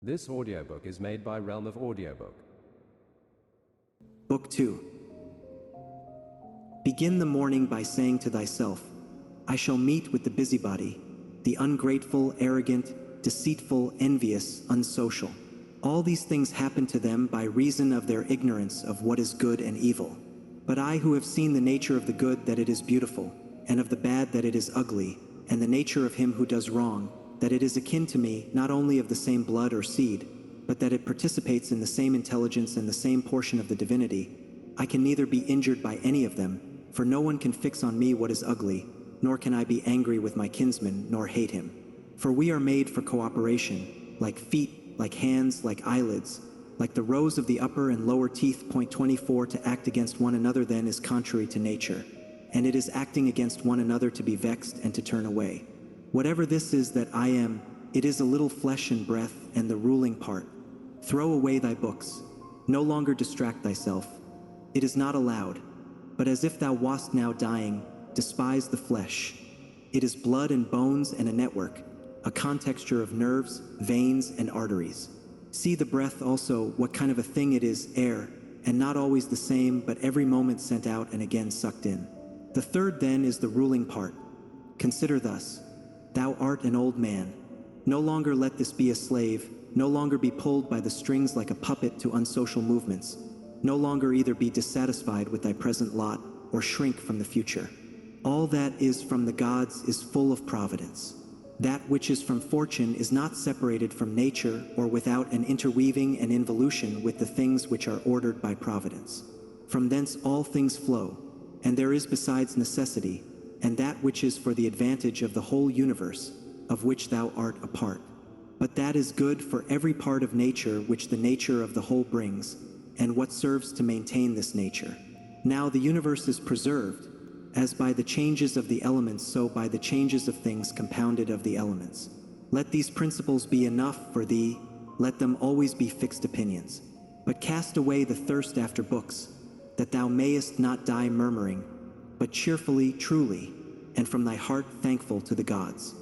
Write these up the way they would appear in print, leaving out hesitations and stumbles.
This audiobook is made by Realm of Audiobook. Book 2. Begin the morning by saying to thyself, I shall meet with the busybody, the ungrateful, arrogant, deceitful, envious, unsocial. All these things happen to them by reason of their ignorance of what is good and evil. But I who have seen the nature of the good that it is beautiful, and of the bad that it is ugly, and the nature of him who does wrong, that it is akin to me, not only of the same blood or seed, but that it participates in the same intelligence and the same portion of the divinity, I can neither be injured by any of them, for no one can fix on me what is ugly, nor can I be angry with my kinsman, nor hate him. For we are made for cooperation, like feet, like hands, like eyelids, like the rows of the upper and lower teeth. Point 24. To act against one another then is contrary to nature, and it is acting against one another to be vexed and to turn away. Whatever this is that I am, it is a little flesh and breath, and the ruling part. Throw away thy books. No longer distract thyself. It is not allowed. But as if thou wast now dying, despise the flesh. It is blood and bones and a network, a contexture of nerves, veins, and arteries. See the breath also, what kind of a thing it is, air, and not always the same, but every moment sent out and again sucked in. The third then is the ruling part. Consider thus. Thou art an old man. No longer let this be a slave, no longer be pulled by the strings like a puppet to unsocial movements, no longer either be dissatisfied with thy present lot or shrink from the future. All that is from the gods is full of providence. That which is from fortune is not separated from nature or without an interweaving and involution with the things which are ordered by providence. From thence all things flow, and there is besides necessity, and that which is for the advantage of the whole universe, of which thou art a part. But that is good for every part of nature which the nature of the whole brings, and what serves to maintain this nature. Now the universe is preserved, as by the changes of the elements so by the changes of things compounded of the elements. Let these principles be enough for thee, let them always be fixed opinions. But cast away the thirst after books, that thou mayest not die murmuring, but cheerfully, truly, and from thy heart thankful to the gods.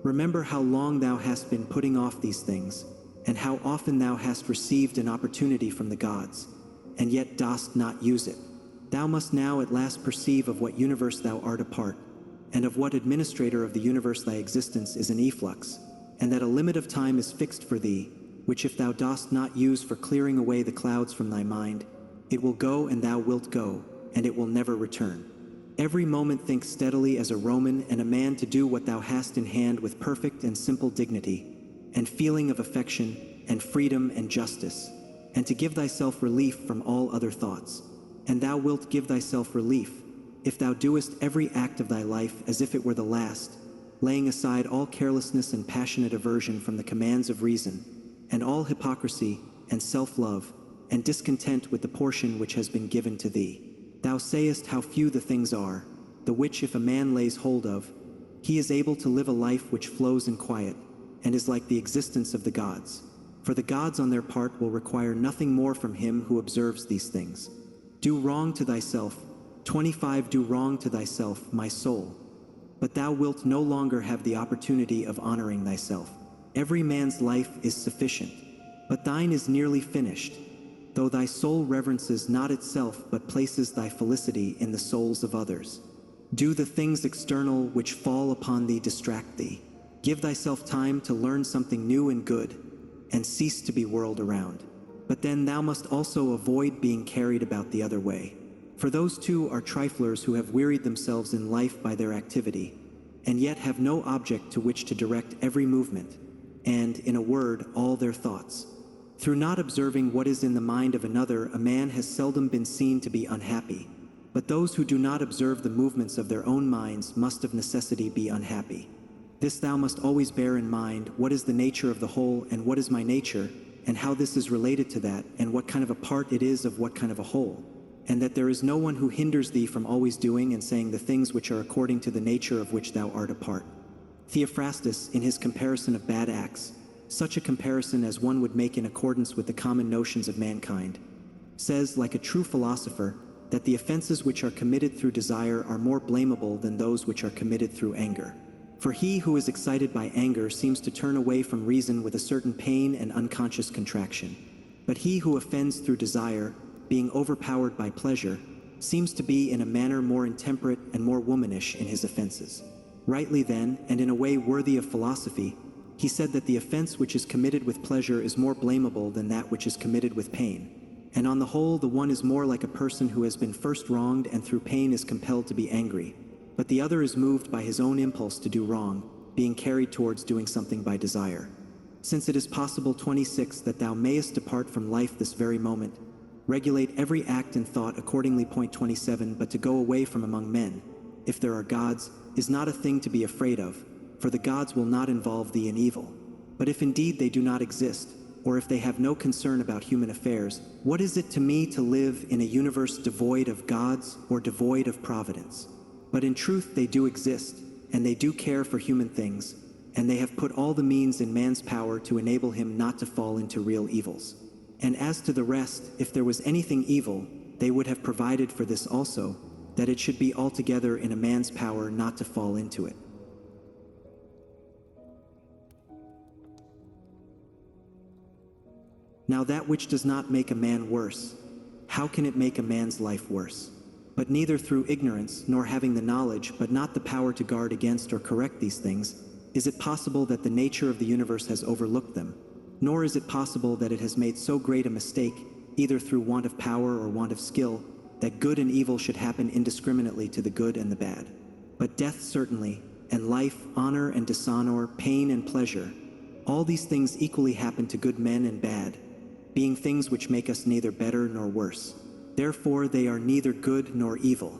Remember how long thou hast been putting off these things, and how often thou hast received an opportunity from the gods, and yet dost not use it. Thou must now at last perceive of what universe thou art a part, and of what administrator of the universe thy existence is an efflux, and that a limit of time is fixed for thee, which if thou dost not use for clearing away the clouds from thy mind, it will go and thou wilt go, and it will never return. Every moment think steadily as a Roman and a man to do what thou hast in hand with perfect and simple dignity, and feeling of affection, and freedom and justice, and to give thyself relief from all other thoughts. And thou wilt give thyself relief, if thou doest every act of thy life as if it were the last, laying aside all carelessness and passionate aversion from the commands of reason, and all hypocrisy, and self-love, and discontent with the portion which has been given to thee. Thou sayest how few the things are, the which if a man lays hold of, he is able to live a life which flows in quiet, and is like the existence of the gods. For the gods on their part will require nothing more from him who observes these things. Do wrong to thyself. 25. Do wrong to thyself, my soul. But thou wilt no longer have the opportunity of honoring thyself. Every man's life is sufficient, but thine is nearly finished, though thy soul reverences not itself but places thy felicity in the souls of others. Do the things external which fall upon thee distract thee. Give thyself time to learn something new and good, and cease to be whirled around. But then thou must also avoid being carried about the other way. For those too are triflers who have wearied themselves in life by their activity, and yet have no object to which to direct every movement, and, in a word, all their thoughts. Through not observing what is in the mind of another, a man has seldom been seen to be unhappy. But those who do not observe the movements of their own minds must of necessity be unhappy. This thou must always bear in mind, what is the nature of the whole, and what is my nature, and how this is related to that, and what kind of a part it is of what kind of a whole, and that there is no one who hinders thee from always doing and saying the things which are according to the nature of which thou art a part. Theophrastus, in his comparison of bad acts, such a comparison as one would make in accordance with the common notions of mankind, says, like a true philosopher, that the offenses which are committed through desire are more blamable than those which are committed through anger. For he who is excited by anger seems to turn away from reason with a certain pain and unconscious contraction. But he who offends through desire, being overpowered by pleasure, seems to be in a manner more intemperate and more womanish in his offenses. Rightly then, and in a way worthy of philosophy, he said that the offense which is committed with pleasure is more blamable than that which is committed with pain. And on the whole, the one is more like a person who has been first wronged and through pain is compelled to be angry, but the other is moved by his own impulse to do wrong, being carried towards doing something by desire. Since it is possible, 26, that thou mayest depart from life this very moment, regulate every act and thought accordingly. Point 27, but to go away from among men, if there are gods, is not a thing to be afraid of, for the gods will not involve thee in evil. But if indeed they do not exist, or if they have no concern about human affairs, what is it to me to live in a universe devoid of gods or devoid of providence? But in truth they do exist, and they do care for human things, and they have put all the means in man's power to enable him not to fall into real evils. And as to the rest, if there was anything evil, they would have provided for this also, that it should be altogether in a man's power not to fall into it. Now that which does not make a man worse, how can it make a man's life worse? But neither through ignorance, nor having the knowledge, but not the power to guard against or correct these things, is it possible that the nature of the universe has overlooked them, nor is it possible that it has made so great a mistake, either through want of power or want of skill, that good and evil should happen indiscriminately to the good and the bad. But death certainly, and life, honor and dishonor, pain and pleasure, all these things equally happen to good men and bad, being things which make us neither better nor worse. Therefore they are neither good nor evil.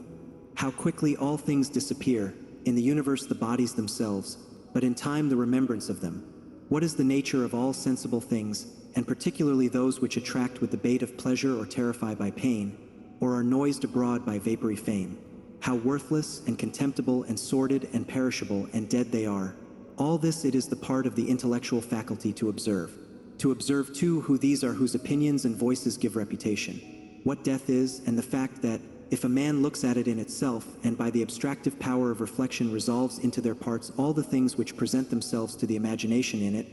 How quickly all things disappear, in the universe the bodies themselves, but in time the remembrance of them. What is the nature of all sensible things, and particularly those which attract with the bait of pleasure or terrify by pain, or are noised abroad by vapory fame? How worthless and contemptible and sordid and perishable and dead they are. All this it is the part of the intellectual faculty to observe. To observe too who these are whose opinions and voices give reputation. What death is, and the fact that, if a man looks at it in itself, and by the abstractive power of reflection resolves into their parts all the things which present themselves to the imagination in it,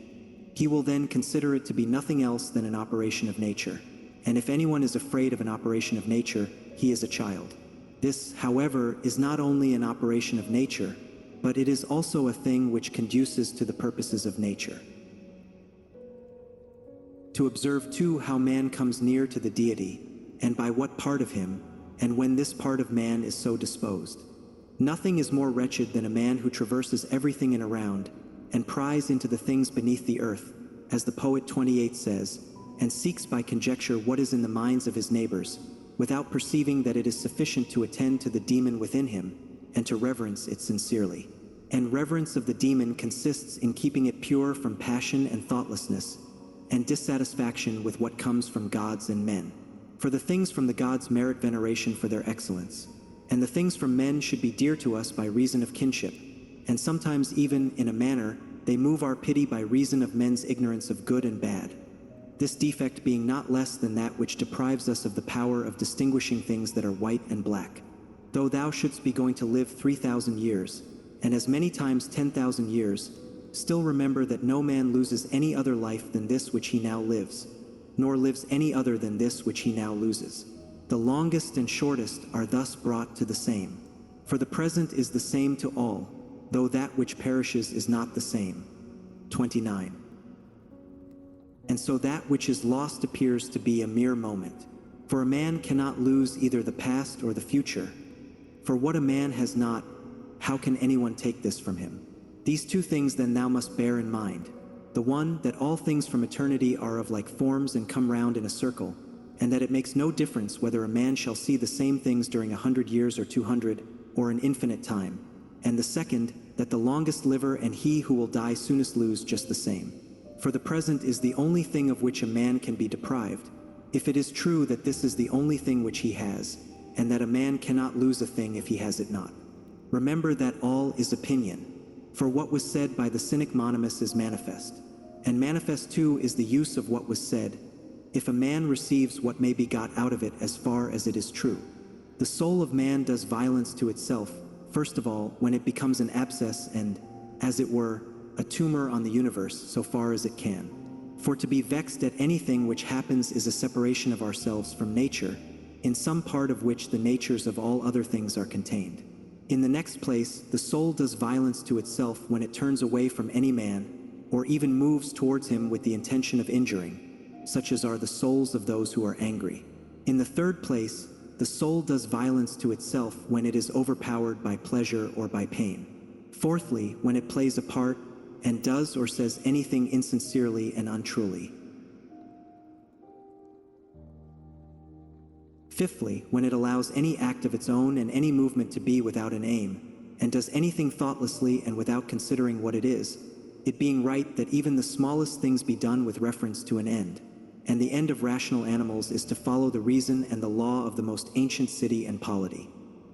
he will then consider it to be nothing else than an operation of nature. And if anyone is afraid of an operation of nature, he is a child. This, however, is not only an operation of nature, but it is also a thing which conduces to the purposes of nature. To observe too how man comes near to the deity, and by what part of him, and when this part of man is so disposed. Nothing is more wretched than a man who traverses everything in around, and pries into the things beneath the earth, as the poet 28 says, and seeks by conjecture what is in the minds of his neighbors, without perceiving that it is sufficient to attend to the demon within him, and to reverence it sincerely. And reverence of the demon consists in keeping it pure from passion and thoughtlessness, and dissatisfaction with what comes from gods and men. For the things from the gods merit veneration for their excellence, and the things from men should be dear to us by reason of kinship, and sometimes even, in a manner, they move our pity by reason of men's ignorance of good and bad. This defect being not less than that which deprives us of the power of distinguishing things that are white and black. Though thou shouldst be going to live 3,000 years, and as many times 10,000 years, still remember that no man loses any other life than this which he now lives, nor lives any other than this which he now loses. The longest and shortest are thus brought to the same. For the present is the same to all, though that which perishes is not the same. 29. And so that which is lost appears to be a mere moment. For a man cannot lose either the past or the future. For what a man has not, how can anyone take this from him? These two things then thou must bear in mind. The one, that all things from eternity are of like forms and come round in a circle, and that it makes no difference whether a man shall see the same things during 100 years or 200, or an infinite time. And the second, that the longest liver and he who will die soonest lose just the same. For the present is the only thing of which a man can be deprived, if it is true that this is the only thing which he has, and that a man cannot lose a thing if he has it not. Remember that all is opinion, for what was said by the cynic Monimus is manifest. And manifest too is the use of what was said, if a man receives what may be got out of it as far as it is true. The soul of man does violence to itself, first of all, when it becomes an abscess, and, as it were, a tumor on the universe so far as it can. For to be vexed at anything which happens is a separation of ourselves from nature, in some part of which the natures of all other things are contained. In the next place, the soul does violence to itself when it turns away from any man, or even moves towards him with the intention of injuring, such as are the souls of those who are angry. In the third place, the soul does violence to itself when it is overpowered by pleasure or by pain. Fourthly, when it plays a part, and does or says anything insincerely and untruly. Fifthly, when it allows any act of its own and any movement to be without an aim, and does anything thoughtlessly and without considering what it is, it being right that even the smallest things be done with reference to an end. And the end of rational animals is to follow the reason and the law of the most ancient city and polity.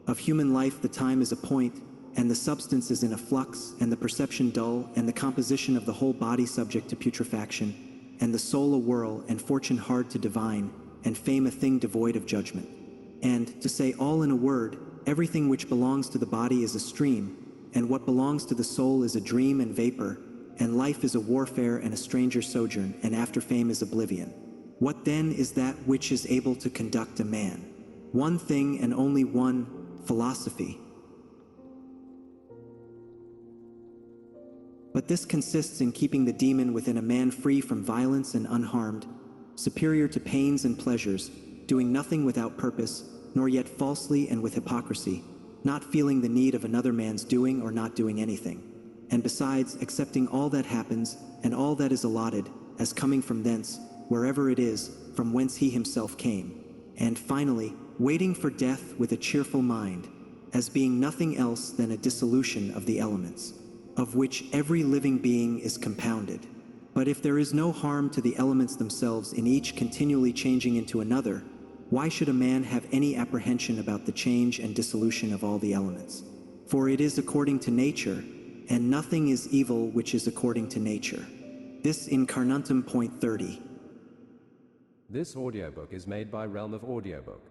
Of human life the time is a point, and the substance is in a flux, and the perception dull, and the composition of the whole body subject to putrefaction, and the soul a whirl, and fortune hard to divine, and fame a thing devoid of judgment. And, to say all in a word, everything which belongs to the body is a stream, and what belongs to the soul is a dream and vapor, and life is a warfare and a stranger sojourn, and after fame is oblivion. What then is that which is able to conduct a man? One thing and only one, philosophy. But this consists in keeping the demon within a man free from violence and unharmed, superior to pains and pleasures, doing nothing without purpose, nor yet falsely and with hypocrisy, not feeling the need of another man's doing or not doing anything, and besides accepting all that happens and all that is allotted, as coming from thence, wherever it is, from whence he himself came, and finally, waiting for death with a cheerful mind, as being nothing else than a dissolution of the elements, of which every living being is compounded. But if there is no harm to the elements themselves in each continually changing into another, why should a man have any apprehension about the change and dissolution of all the elements? For it is according to nature, and nothing is evil which is according to nature. This in Carnuntum point 30. This audiobook is made by Realm of Audiobook.